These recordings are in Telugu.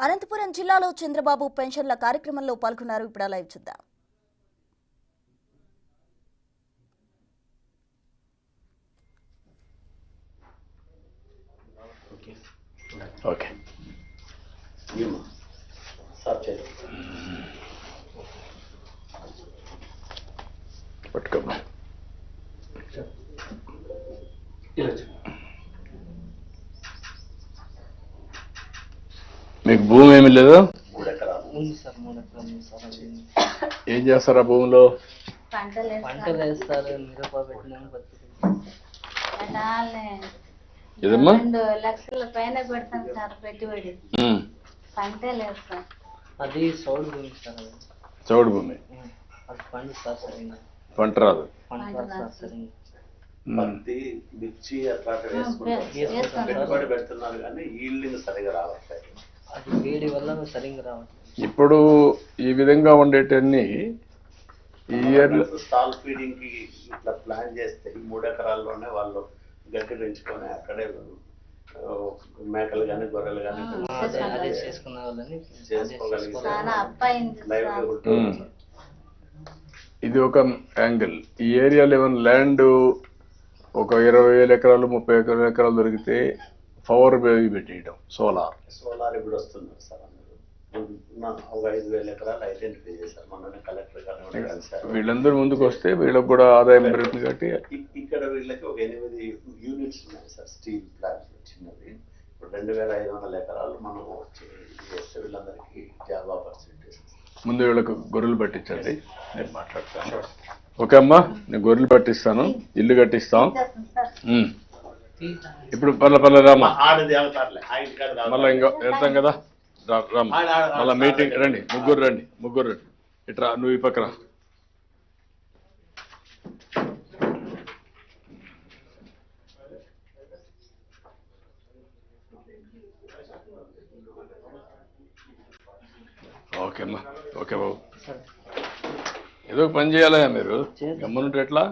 అనంతపురం జిల్లాలో చంద్రబాబు పెన్షన్ల కార్యక్రమంలో పాల్గొన్నారు. ఇప్పుడు లైవ్ చూద్దాం. ఓకే పట్టుకోమ్మా. మీకు భూమి ఏమి లేదు? ఏం చేస్తారా భూమిలో? పంటలు వేస్తారు. మిరప పెట్టినాం, ఏదమ్మా? 2 లక్షల పైన పెడతాం సార్ పెట్టుబడి. పంటలు వేస్తాం. అది చౌడు భూమి సార్. చౌడు భూమి అది పండు సార్ సరిగ్గా పంట రాదు. పత్తి, మిర్చి అట్లాంటివి వేసుకుంటారు, పెట్టుబడి పెడుతున్నారు కానీ ఈల్డింగ్ సరిగా రావట్లేదు. అది వేడి వల్ల సరిగ్గా రావట్లేదు. ఇప్పుడు ఈ విధంగా ఉండేటన్ని ఈ ఇయర్ స్టాల్ ఫీడింగ్ కి ఇట్లా ప్లాన్ చేస్తే 3 ఎకరాల్లోనే వాళ్ళు గట్టి పెంచుకొని అక్కడే మేకలు కానీ గొర్రెలు కానీ చేసుకున్న వాళ్ళని చేసుకోగలిగితే ఇది ఒక యాంగిల్. ఈ ఏరియాలో ఏమైనా ల్యాండ్ ఒక 20,000 ఎకరాలు 30 ఎకరాలు దొరికితే పవర్ పెట్టేయడం. సోలార్ ఇప్పుడు వస్తున్నారు సార్. ఒక 5,000 ఎకరాలు ఐడెంటిఫై చేశారు. మొన్న కలెక్టర్ గారు కలిసారు. వీళ్ళందరూ ముందుకు వస్తే వీళ్ళకి కూడా ఆదాయం పెరుగుతుంది. కాబట్టి ఇక్కడ వీళ్ళకి ఒక 8 యూనిట్స్ ఉన్నాయి సార్, స్టీల్ ప్లాంట్ చిన్నది. ఇప్పుడు 2,500 ఎకరాలు మనం చేస్తే వీళ్ళందరికీ జాబ్ ఆపర్చునిటీస్. ముందు వీళ్ళకు గొర్రెలు పట్టించండి, నేను మాట్లాడతాను. ఓకే అమ్మా, నేను గొర్రెలు పట్టిస్తాను, ఇల్లు కట్టిస్తాం. ఇప్పుడు పల్ల రామ్మా, మళ్ళీ ఇంకా వెళ్తాం కదా. రామ్మా, మళ్ళీ మీటింగ్ రండి. ముగ్గురు రండి. ఇట్రా, నువ్వు ఈ పక్కన. ఓకే అమ్మా, ఓకే బాబు. ఏదో ఒక పని చేయాలా మీరు? గమ్మునుంటే ఎట్లా?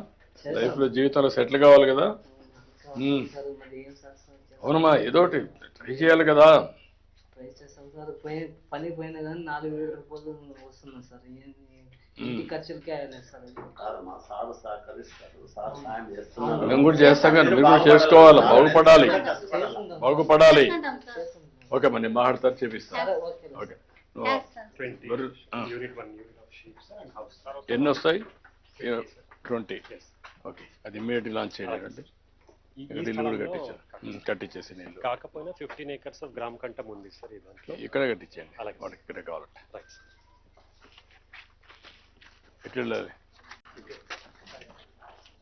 లైఫ్లో జీవితంలో సెటిల్ కావాలి కదా. అవునమ్మా, ఏదో ఒకటి ట్రై చేయాలి కదా. ట్రై చేస్తాం సార్. పని పోయినా కానీ 4,000 రూపాయలు వస్తున్నాయి సార్. ఇంటి ఖర్చులకే అయ్యలేదు సార్. మేము కూడా చేస్తాం కానీ మీరు కూడా చేసుకోవాలి. బాగుపడాలి. ఓకే అమ్మా, నేను మాట్లాడతాను, చేపిస్తాను. ఓకే, ఎన్ని వస్తాయి? 20. ఓకే, అది ఇమ్మీడియట్లీ లాంచ్ చేయాలండి. ఇల్లు కూడా కట్టించేసి నీళ్ళు కాకపోయినా 15 acres ఆఫ్ గ్రామ కంఠం ఉంది సార్. ఇక్కడ కట్టించండి, వాళ్ళకి ఇక్కడ కావాలంటే. ఎట్లా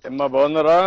ఏమ్మా, బాగున్నారా?